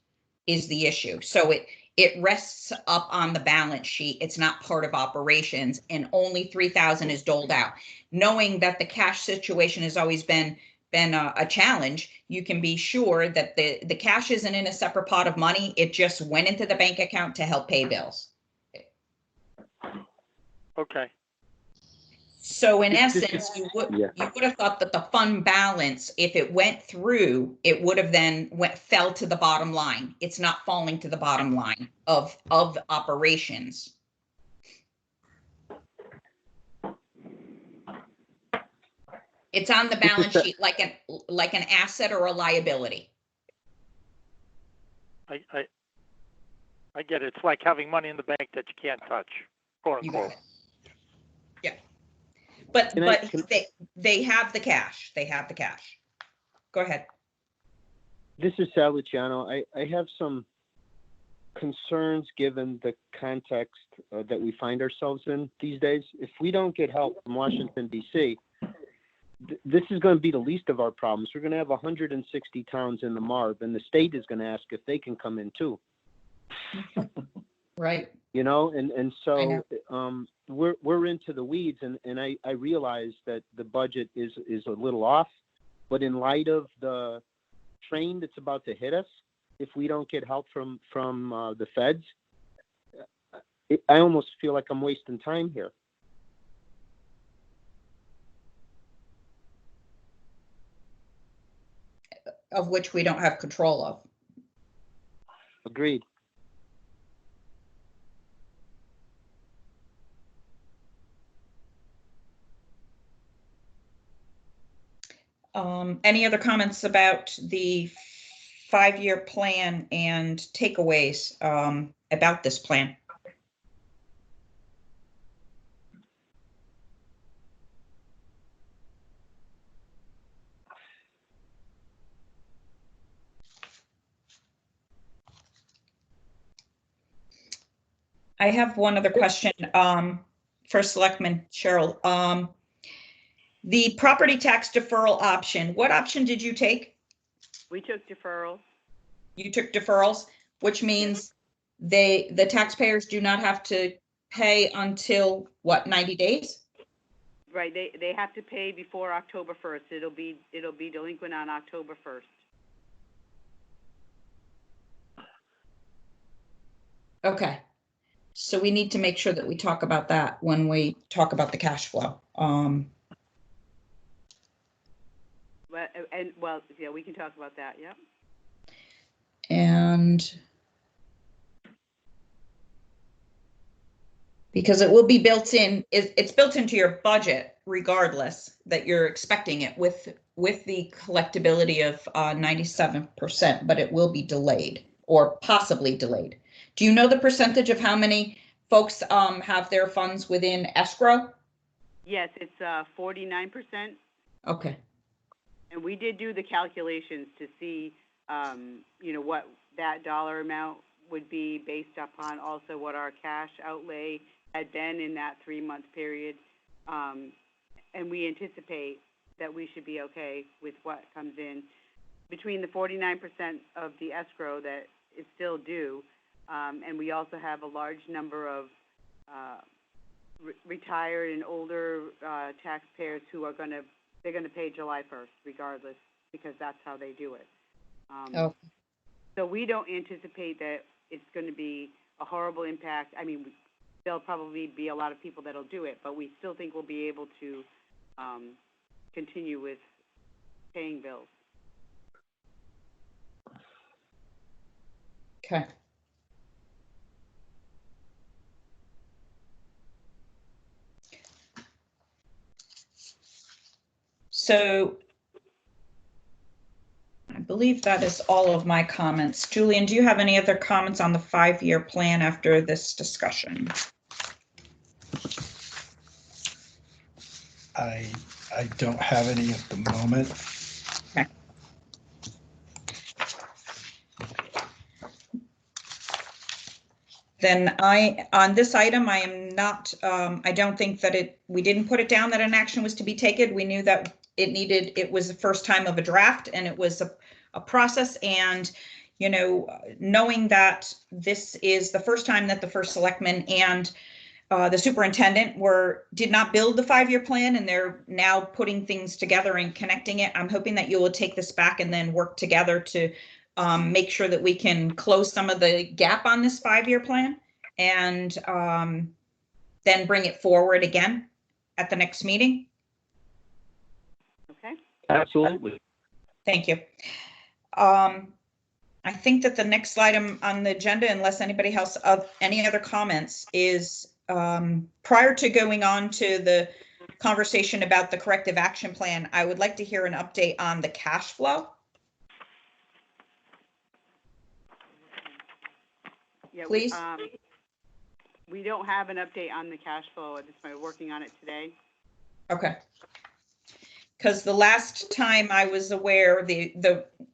is the issue. So it rests up on the balance sheet. It's not part of operations, and only 3,000 is doled out. Knowing that the cash situation has always been a challenge, you can be sure that the cash isn't in a separate pot of money. It just went into the bank account to help pay bills. Okay. So in essence, you would have thought that the fund balance, if it went through, it would have then fell to the bottom line. It's not falling to the bottom line of operations. It's on the balance sheet like an asset or a liability. I get it. It's like having money in the bank that you can't touch, quote unquote. Yeah. But they have the cash. They have the cash. Go ahead. This is Sal Luciano. I have some concerns given the context that we find ourselves in these days. If we don't get help from Washington, D.C., this is going to be the least of our problems. We're going to have 160 towns in the MARB, and the state is going to ask if they can come in too. Right. You know, and so we're into the weeds, and I realize that the budget is a little off, but in light of the train that's about to hit us, if we don't get help from the feds, I almost feel like I'm wasting time here. Of which we don't have control of. Agreed. Any other comments about the 5-year plan and takeaways about this plan? I have one other question for Selectman Cheryl. The property tax deferral option, what option did you take? We took deferrals. You took deferrals, which means the taxpayers do not have to pay until what, 90 days? Right, they have to pay before October 1st. It'll be delinquent on October 1st. Okay. So we need to make sure that we talk about that when we talk about the cash flow. Yeah, we can talk about that. Yep. And because it will be built in, it's built into your budget regardless that you're expecting it with the collectability of 97%, but it will be delayed or possibly delayed. Do you know the percentage of how many folks have their funds within escrow? Yes, it's 49%. Okay. And we did do the calculations to see, what that dollar amount would be based upon also what our cash outlay had been in that 3-month period. And we anticipate that we should be okay with what comes in. Between the 49% of the escrow that is still due, and we also have a large number of retired and older taxpayers who are they're going to pay July 1st regardless, because that's how they do it. So we don't anticipate that it's going to be a horrible impact. I mean, there'll probably be a lot of people that'll do it, but we still think we'll be able to continue with paying bills. Okay. So believe that is all of my comments. Julian, do you have any other comments on the 5-year plan after this discussion? I don't have any at the moment. Okay. Then on this item, I am not, I don't think that we didn't put it down that an action was to be taken. We knew that it was the first time of a draft and it was a process, and, you know, knowing that this is the first time that the first selectman and the superintendent did not build the 5-year plan, and they're now putting things together and connecting it. I'm hoping that you will take this back and then work together to make sure that we can close some of the gap on this 5-year plan, and then bring it forward again at the next meeting. Okay. Absolutely. Thank you. I think that the next item on the agenda, unless anybody else any other comments, is prior to going on to the conversation about the corrective action plan, I would like to hear an update on the cash flow. Yeah, Please. We don't have an update on the cash flow at this point. We're working on it today. Okay. Because the last time I was aware,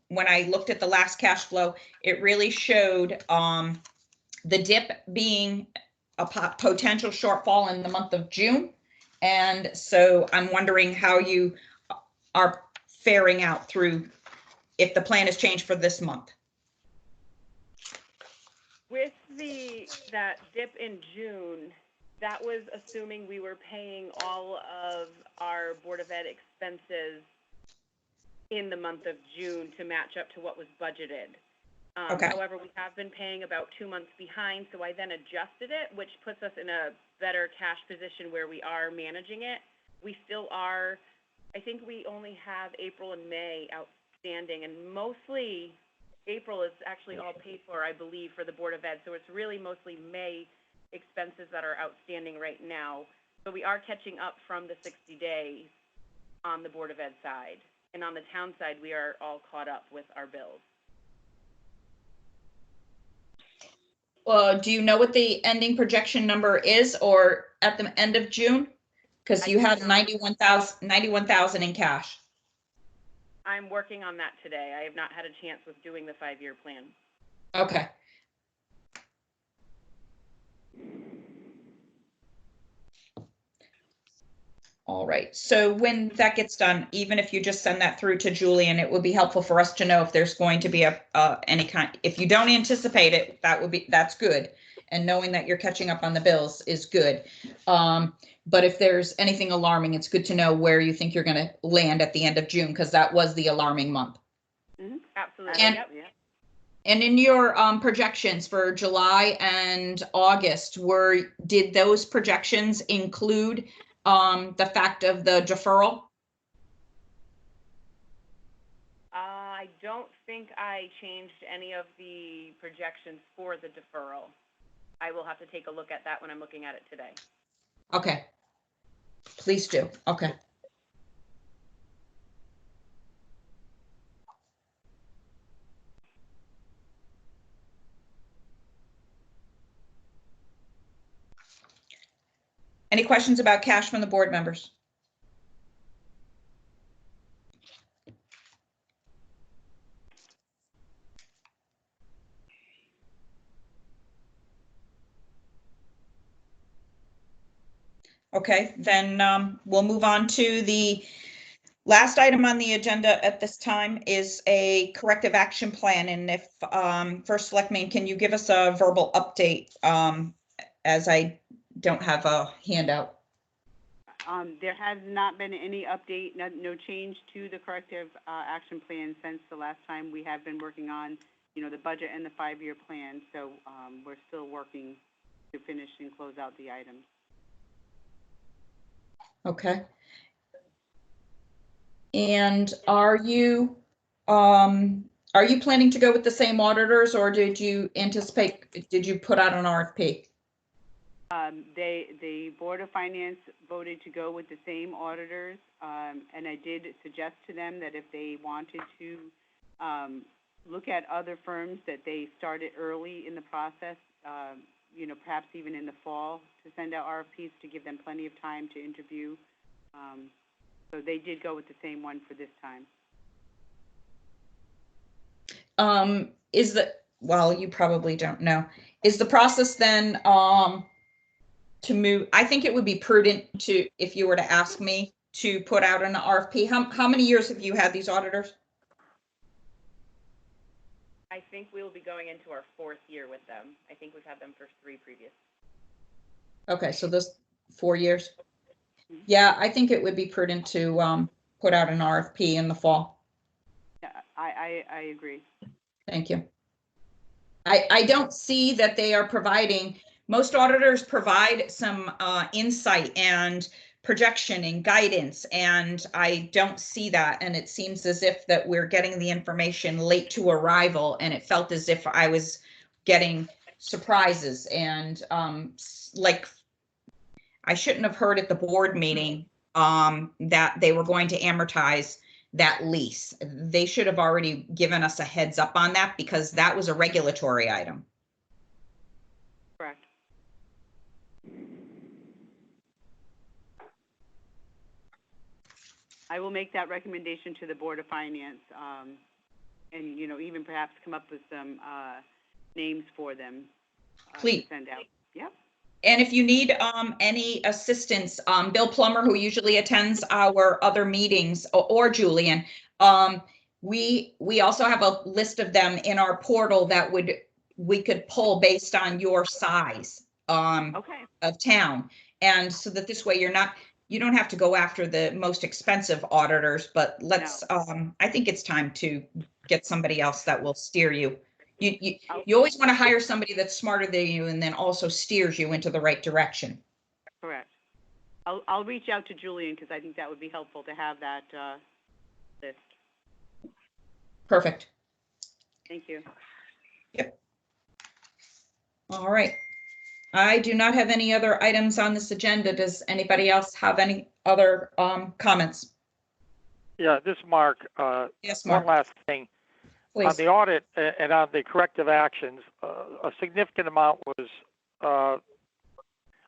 when I looked at the last cash flow, it really showed the dip being a potential shortfall in the month of June. And so I'm wondering how you are faring out through, if the plan has changed for this month. With that dip in June, that was assuming we were paying all of our Board of Ed expenses in the month of June to match up to what was budgeted. Okay. However, we have been paying about 2 months behind, so I then adjusted it, which puts us in a better cash position where we are managing it. We still are, I think we only have April and May outstanding, and mostly April is actually all paid for, I believe, for the Board of Ed, so it's really mostly May expenses that are outstanding right now. So we are catching up from the 60 days on the Board of Ed side. And on the town side, we are all caught up with our bills. Do you know what the ending projection number is, or at the end of June? Because you have 91,000 in cash. I'm working on that today. I have not had a chance with doing the 5-year plan. Okay. All right. So when that gets done, even if you just send that through to Julian, it would be helpful for us to know if there's going to be any kind. If you don't anticipate it, that's good. And knowing that you're catching up on the bills is good. But if there's anything alarming, it's good to know where you think you're going to land at the end of June, because that was the alarming month. Mm-hmm. Absolutely. And, yep. And in your projections for July and August, did those projections include the fact of the deferral? I don't think I changed any of the projections for the deferral. I will have to take a look at that when I'm looking at it today. Okay. Please do. Okay. Any questions about cash from the board members? Okay, then we'll move on to the last item on the agenda at this time is a corrective action plan. And if First Selectman, can you give us a verbal update, as I don't have a handout? There has not been any update, no change to the corrective action plan since the last time. We have been working on, the budget and the 5-year plan. So we're still working to finish and close out the items. Okay. And are you planning to go with the same auditors, or did you put out an RFP? The Board of Finance voted to go with the same auditors, and I did suggest to them that if they wanted to look at other firms that they started early in the process, perhaps even in the fall, to send out RFPs to give them plenty of time to interview. So they did go with the same one for this time. Well, you probably don't know. Is the process then to move? I think it would be prudent to, if you were to ask me, to put out an RFP. How many years have you had these auditors? I think we will be going into our 4th year with them. I think we've had them for 3 previous. Okay, so this 4 years. Yeah, I think it would be prudent to put out an RFP in the fall. Yeah, I agree. Thank you. I don't see that they are providing, most auditors provide some insight and projection and guidance, and I don't see that. And it seems as if that we're getting the information late to arrival, and it felt as if I was getting surprises. And like, I shouldn't have heard at the board meeting that they were going to amortize that lease. They should have already given us a heads up on that, because that was a regulatory item. Correct. I will make that recommendation to the Board of Finance, and, even perhaps come up with some names for them Please. to send out. Yep. And if you need any assistance, Bill Plummer, who usually attends our other meetings, or Julian, we also have a list of them in our portal that we could pull based on your size of town. And so that this way you don't have to go after the most expensive auditors, but let's, I think it's time to get somebody else that will steer you. You always want to hire somebody that's smarter than you and then also steers you into the right direction. Correct. I'll reach out to Julian, because I think that would be helpful to have that list. Perfect. Thank you. Yep. All right. I do not have any other items on this agenda. Does anybody else have any other comments? Yeah, this is Mark. Yes, Mark. One last thing. Please. On the audit and on the corrective actions, a significant amount was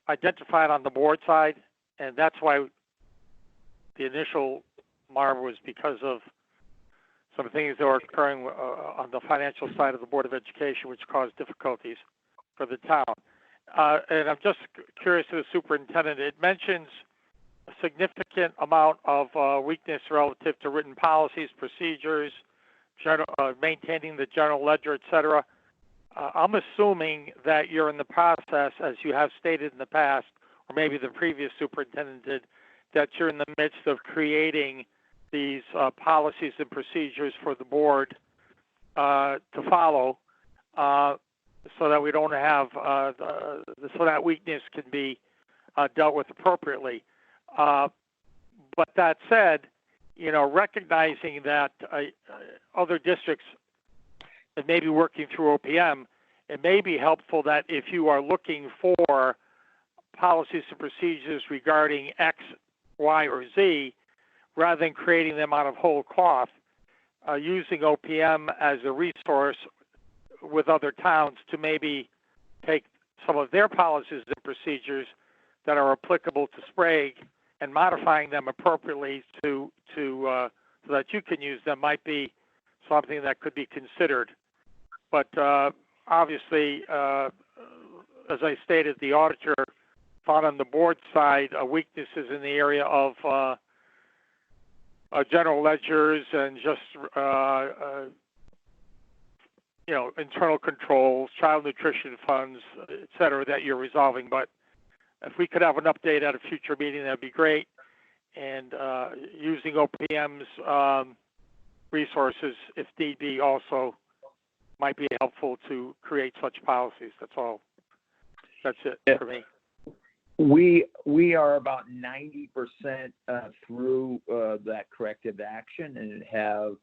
identified on the board side, and that's why the initial MARB was because of some things that were occurring on the financial side of the Board of Education, which caused difficulties for the town. And I'm just curious to the superintendent. It mentions a significant amount of weakness relative to written policies, procedures, maintaining the general ledger, et cetera. I'm assuming that you're in the process, as you have stated in the past, or maybe the previous superintendent did, that you're in the midst of creating these policies and procedures for the board to follow, so that we don't have, so that weakness can be dealt with appropriately. But that said, recognizing that other districts that may be working through OPM, it may be helpful that if you are looking for policies and procedures regarding X, Y, or Z, rather than creating them out of whole cloth, using OPM as a resource with other towns to maybe take some of their policies and procedures that are applicable to Sprague and modifying them appropriately so that you can use them might be something that could be considered. But obviously, as I stated, the auditor found on the board side weaknesses in the area of general ledgers and just internal controls, child nutrition funds, et cetera, that you're resolving. But if we could have an update at a future meeting, that'd be great. And using OPM's resources, if need be, also might be helpful to create such policies. That's all. That's it for me. We are about 90% through that corrective action and have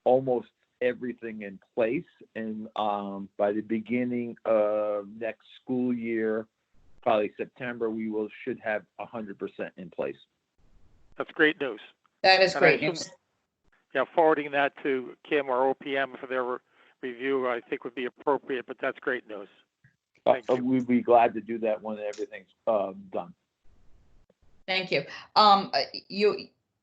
almost everything in place. And by the beginning of next school year, probably September, we should have 100% in place. That's great news. That is great news. forwarding that to Kim or OPM for their review, I think would be appropriate, but that's great news. Thank you. We'd be glad to do that when everything's done. Thank you.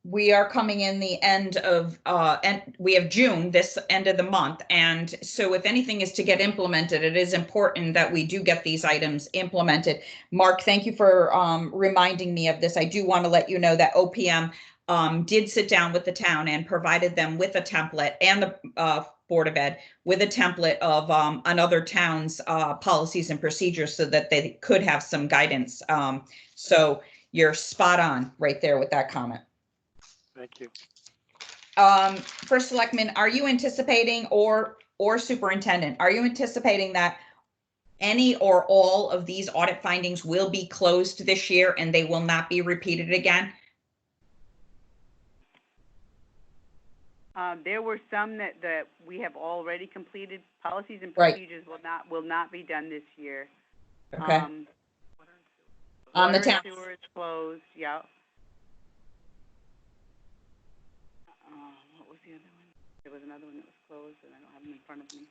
We are coming in the end of, and we have June, this end of the month. And so if anything is to get implemented, it is important that we do get these items implemented. Mark, thank you for reminding me of this. I do want to let you know that OPM did sit down with the town and provided them with a template, and the Board of Ed with a template of another town's policies and procedures so that they could have some guidance. So you're spot on right there with that comment. Thank you. First Selectman, are you anticipating, or Superintendent, are you anticipating that any or all of these audit findings will be closed this year and they will not be repeated again? There were some that we have already completed. Policies and Right. procedures will not be done this year. Okay. On the town. Sewer is closed, yeah. What was the other one? There was another one that was closed, and I don't have them in front of me.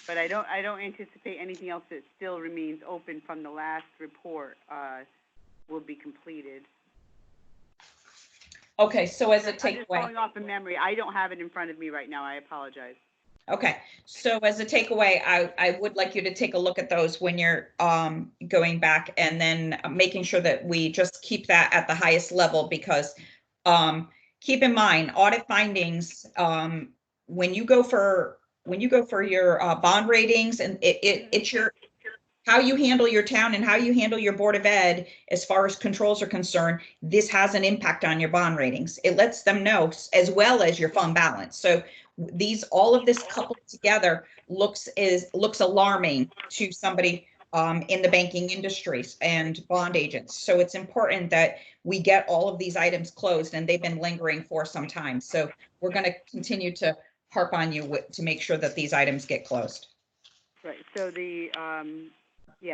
But I don't anticipate anything else that still remains open from the last report will be completed. Okay, so as a I'm just takeaway. going off of memory. I don't have it in front of me right now. I apologize. Okay, so as a takeaway, I would like you to take a look at those when you're going back, and then making sure that we just keep that at the highest level, because keep in mind, audit findings, when you go for your bond ratings, and it's your how you handle your town and how you handle your Board of Ed as far as controls are concerned, this has an impact on your bond ratings. It lets them know, as well as your fund balance. So all of this coupled together looks alarming to somebody in the banking industries and bond agents. So it's important that we get all of these items closed, and they've been lingering for some time. So we're going to continue to harp on you to make sure that these items get closed. Right. So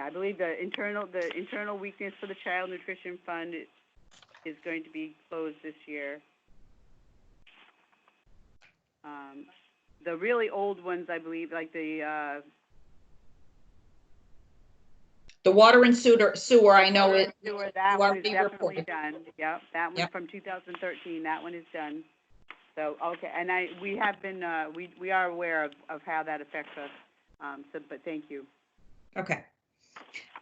I believe the internal weakness for the Child Nutrition Fund is going to be closed this year. The really old ones, I believe, like the water and sewer, I know it. Sewer, that one is definitely reported. done. Yep, that one from 2013. That one is done. So okay, and we have been we are aware of how that affects us. But thank you. Okay.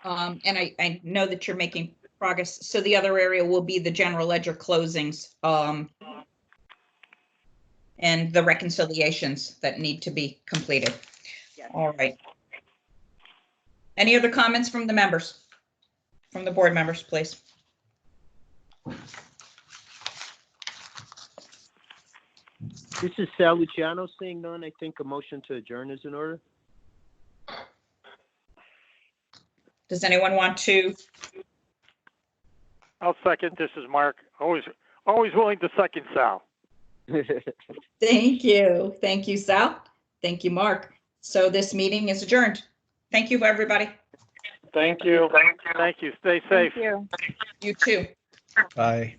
And I know that you're making progress. So the other area will be the general ledger closings, and the reconciliations that need to be completed. Yes. All right. Any other comments from the members, from the board members, please? This is Sal Luciano. Seeing none, I think a motion to adjourn is in order. Does anyone want to? I'll second. This is Mark. Always willing to second Sal. Thank you. Thank you, Sal. Thank you, Mark. So this meeting is adjourned. Thank you, everybody. Thank you. Thank you. Stay safe. Thank you. You too. Bye.